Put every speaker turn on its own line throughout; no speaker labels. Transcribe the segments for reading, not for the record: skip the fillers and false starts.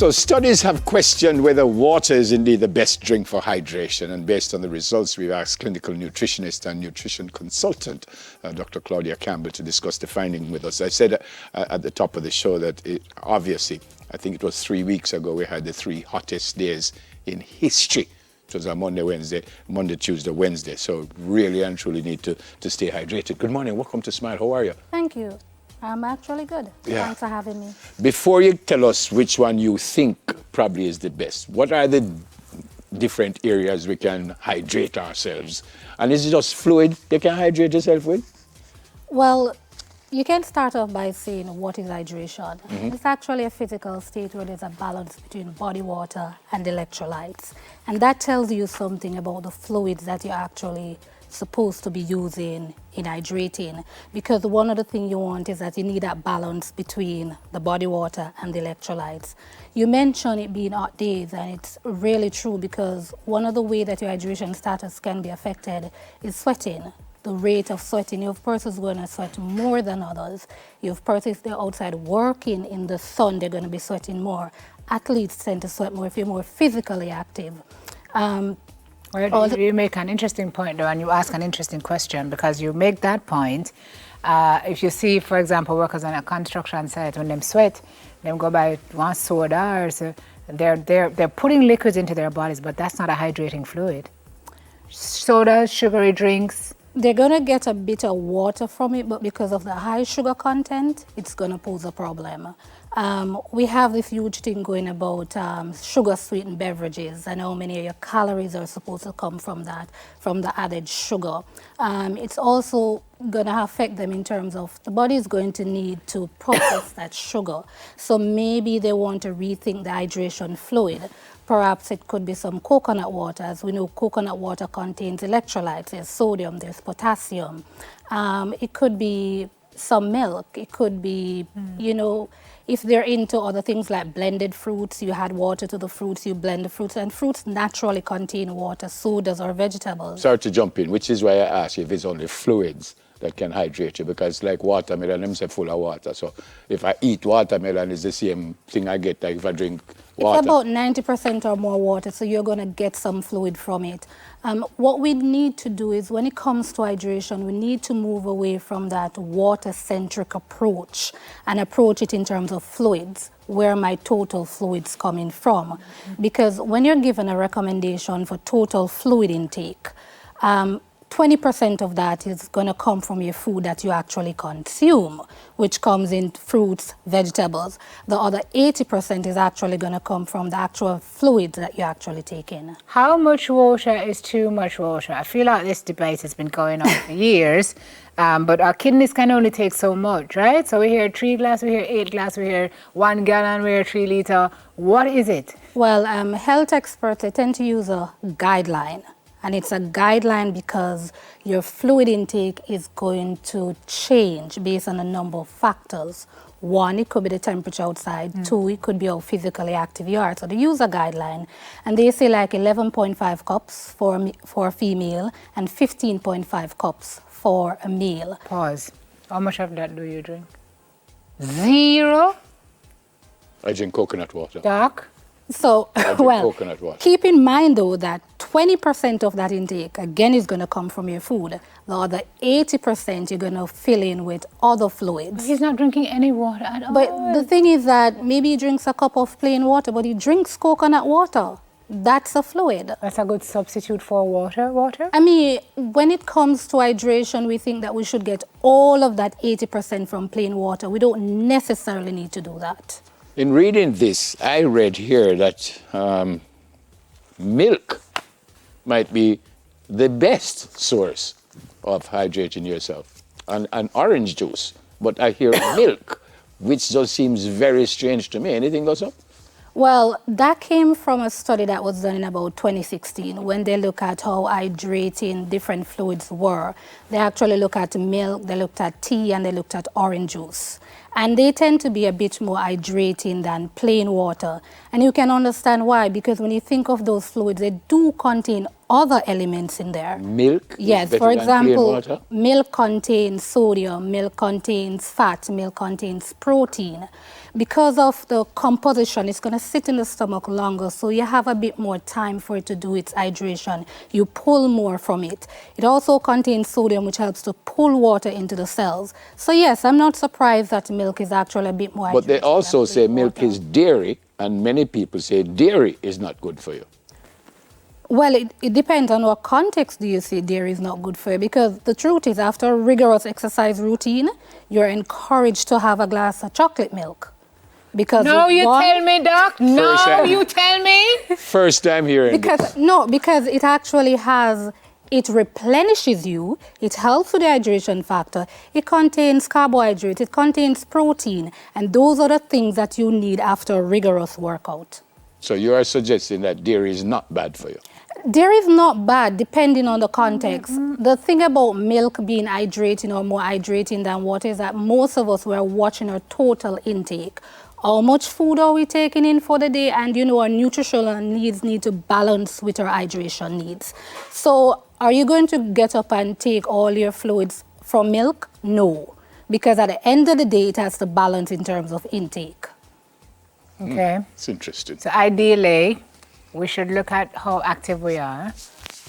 So studies have questioned whether water is indeed the best drink for hydration, and based on the results, we've asked clinical nutritionist and nutrition consultant, Dr. Claudia Campbell, to discuss the finding with us. I said at the top of the show that obviously, I think it was 3 weeks ago, we had the 3 hottest days in history. It was a Monday, Tuesday, Wednesday. So really and truly need to stay hydrated. Good morning, welcome to Smile. How are you?
Thank you. I'm actually good.
Yeah.
Thanks for having me.
Before you tell us which one you think probably is the best, what are the different areas we can hydrate ourselves? And is it just fluid you can hydrate yourself with?
Well, you can start off by saying what is hydration.
Mm-hmm.
It's actually a physical state where there's a balance between body water and electrolytes. And that tells you something about the fluids that you're actually supposed to be using in hydrating, because one of the things you want is that you need that balance between the body water and the electrolytes. You mentioned it being hot days, and it's really true, because one of the ways that your hydration status can be affected is sweating. The rate of sweating. You have persons going to sweat more than others. You have persons they're outside working in the sun, they're going to be sweating more. Athletes tend to sweat more if you're more physically active.
Well, you make an interesting point, though, and you ask an interesting question, because you make that point. If you see, for example, workers on a construction site, when them sweat, them go by one soda, or so they're putting liquids into their bodies, but that's not a hydrating fluid. Sodas, sugary drinks.
They're going to get a bit of water from it, but because of the high sugar content, it's going to pose a problem. We have this huge thing going about sugar-sweetened beverages and how many of your calories are supposed to come from that, from the added sugar. It's also going to affect them in terms of the body is going to need to process that sugar. So maybe they want to rethink the hydration fluid. Perhaps it could be some coconut water. As we know, coconut water contains electrolytes. There's sodium, there's potassium. It could be some milk. It could be, you know, if they're into other things like blended fruits, you add water to the fruits, you blend the fruits, and fruits naturally contain water, so does our vegetables.
Sorry to jump in, which is why I asked you if it's only fluids that can hydrate you, because like watermelon, them say full of water. So if I eat watermelon, it's the same thing I get like if I drink water.
It's about 90% or more water, so you're going to get some fluid from it. What we need to do is, when it comes to hydration, we need to move away from that water-centric approach and approach it in terms of fluids. Where my total fluids coming from? Because when you're given a recommendation for total fluid intake, 20% of that is going to come from your food that you actually consume, which comes in fruits, vegetables. The other 80% is actually going to come from the actual fluids that you actually take in.
How much water is too much water? I feel like this debate has been going on for years, but our kidneys can only take so much, right? So we hear 3 glasses, we hear 8 glasses, we hear 1 gallon, we hear 3 liters. What is it?
Well, health experts, they tend to use a guideline. And it's a guideline because your fluid intake is going to change based on a number of factors. 1, it could be the temperature outside. 2, it could be how physically active you are. So they use a guideline, and they say like 11.5 cups for a female and 15.5 cups for a male.
Pause. How much of that do you drink? 0?
I drink coconut water.
Doc?
So, well, keep in mind though that 20% of that intake, again, is going to come from your food. The other 80% you're going to fill in with other fluids.
But he's not drinking any water at all.
But the thing is that maybe he drinks a cup of plain water, but he drinks coconut water. That's a fluid.
That's a good substitute for water?
I mean, when it comes to hydration, we think that we should get all of that 80% from plain water. We don't necessarily need to do that.
In reading this, I read here that milk might be the best source of hydrating yourself, and orange juice. But I hear milk, which just seems very strange to me. Anything goes up?
Well, that came from a study that was done in about 2016 when they look at how hydrating different fluids were. They actually looked at milk, they looked at tea, and they looked at orange juice. And they tend to be a bit more hydrating than plain water. And you can understand why, because when you think of those fluids, they do contain other elements in there.
Milk?
Yes,
Is better
for
than plain
example,
water?
milk contains sodium, milk contains fat, milk contains protein. Because of the composition, it's going to sit in the stomach longer, so you have a bit more time for it to do its hydration. You pull more from it. It also contains sodium, which helps to pull water into the cells. So yes, I'm not surprised that milk is actually a bit more
But they
hydrating
also
than
say
plain
milk
water.
is dairy, and many people say dairy is not good for you.
Well, it depends on what context do you say dairy is not good for you, because the truth is after a rigorous exercise routine, you're encouraged to have a glass of chocolate milk. Because
No, you
one,
tell me, Doc. No,
time.
you tell me.
First time hearing this.
because it actually has, it replenishes you, it helps with the hydration factor, it contains carbohydrates, it contains protein, and those are the things that you need after a rigorous workout.
So you are suggesting that dairy is not bad for you?
Dairy is not bad depending on the context. The thing about milk being hydrating or more hydrating than water is that most of us were watching our total intake. How much food are we taking in for the day? And our nutritional needs need to balance with our hydration needs. So are you going to get up and take all your fluids from milk? No. Because at the end of the day, it has to balance in terms of intake.
Okay.
It's interesting.
So ideally, we should look at how active we are,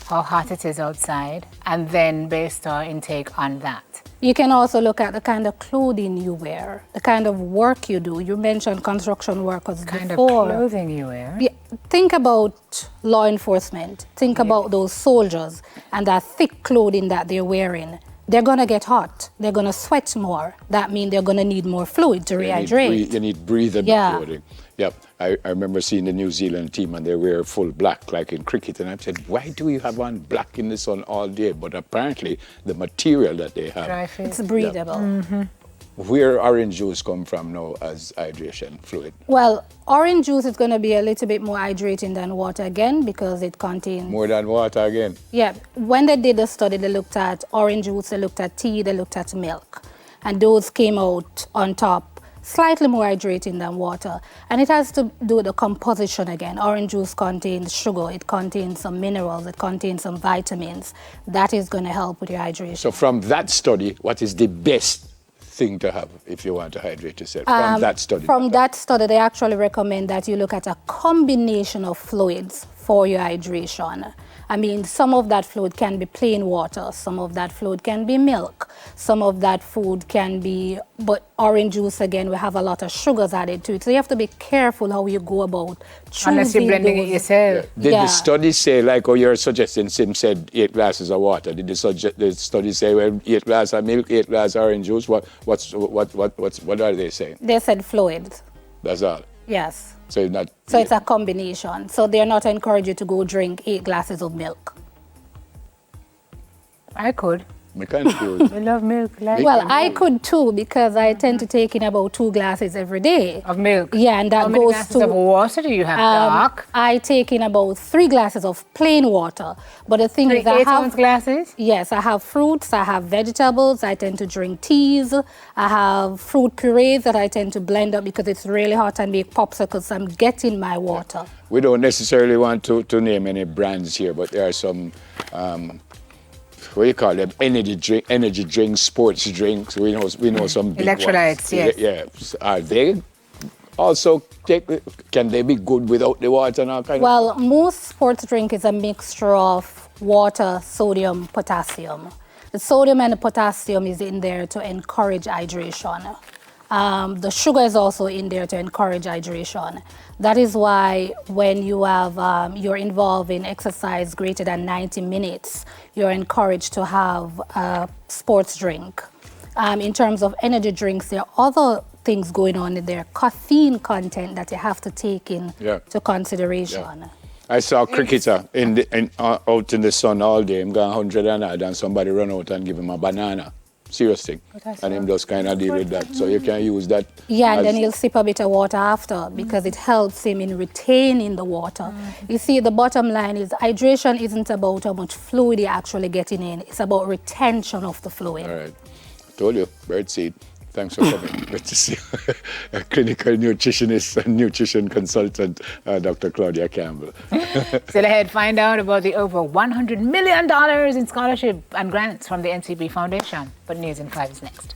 how hot it is outside, and then base our intake on that.
You can also look at the kind of clothing you wear, the kind of work you do. You mentioned construction workers
Kind
before.
of clothing you wear.
Yeah, think about law enforcement. Think about those soldiers and that thick clothing that they're wearing. They're going to get hot. They're going to sweat more. That means they're going to need more fluid to rehydrate.
You need breathing
Yeah.
clothing. Yep. I remember seeing the New Zealand team and they wear full black like in cricket, and I said, why do you have on black in the sun all day? But apparently the material that they have.
Dry fit.
It's breathable.
Where orange juice come from now as hydration fluid?
Well, orange juice is going to be a little bit more hydrating than water again because it contains...
More than water again.
Yeah, when they did the study, they looked at orange juice, they looked at tea, they looked at milk. And those came out on top, slightly more hydrating than water. And it has to do with the composition again. Orange juice contains sugar, it contains some minerals, it contains some vitamins. That is going to help with your hydration.
So from that study, what is the best thing to have if you want to hydrate yourself? From that study.
From that study, they actually recommend that you look at a combination of fluids for your hydration. I mean, some of that fluid can be plain water, some of that fluid can be milk, some of that food can be, but orange juice, again, we have a lot of sugars added to it. So you have to be careful how you go about choosing
Unless you're blending it
those.
yourself.
Did
Yeah.
the study say, like, oh, you're suggesting Sim said 8 glasses of water? Did the study say, well, 8 glasses of milk, 8 glasses of orange juice? What are they saying?
They said fluids,
That's all.
yes.
So it's not.
So it's a combination. So they're not encouraging you to go drink 8 glasses of milk.
I could.
Mechanical.
We love milk. Like
Well, I could too because I tend to take in about 2 glasses every day.
of milk.
Yeah, and that
How many
goes
glasses
to...
of water do you have, Doc?
I take in about 3 glasses of plain water. But the thing is, I
8-ounce
have...
glasses?
Yes, I have fruits, I have vegetables, I tend to drink teas, I have fruit purees that I tend to blend up because it's really hot and make popsicles, so I'm getting my water.
We don't necessarily want to name any brands here, but there are some, what do you call them? Energy drinks, sports drinks. We know some big
Electrolytes,
ones.
yes.
Yeah. Are they also can they be good without the water and all kind of?
Well, most sports drink is a mixture of water, sodium, potassium. The sodium and the potassium is in there to encourage hydration. The sugar is also in there to encourage hydration. That is why when you have, you're involved in exercise greater than 90 minutes, you're encouraged to have a sports drink. In terms of energy drinks, there are other things going on in there, caffeine content that you have to take in to consideration.
Yeah. I saw a cricketer out in the sun all day. Him gone 100 and odd, and somebody run out and give him a banana. Serious thing. And him just kind of deal with that. So you can use that.
Yeah, and then he'll sip a bit of water after because it helps him in retaining the water. You see, the bottom line is hydration isn't about how much fluid you're actually getting in. It's about retention of the fluid.
All right. I told you, birdseed. Thanks for coming. Good to see you. A clinical nutritionist and nutrition consultant, Dr. Claudia Campbell.
Still ahead, find out about the over $100 million in scholarship and grants from the NCB Foundation. But News in 5 is next.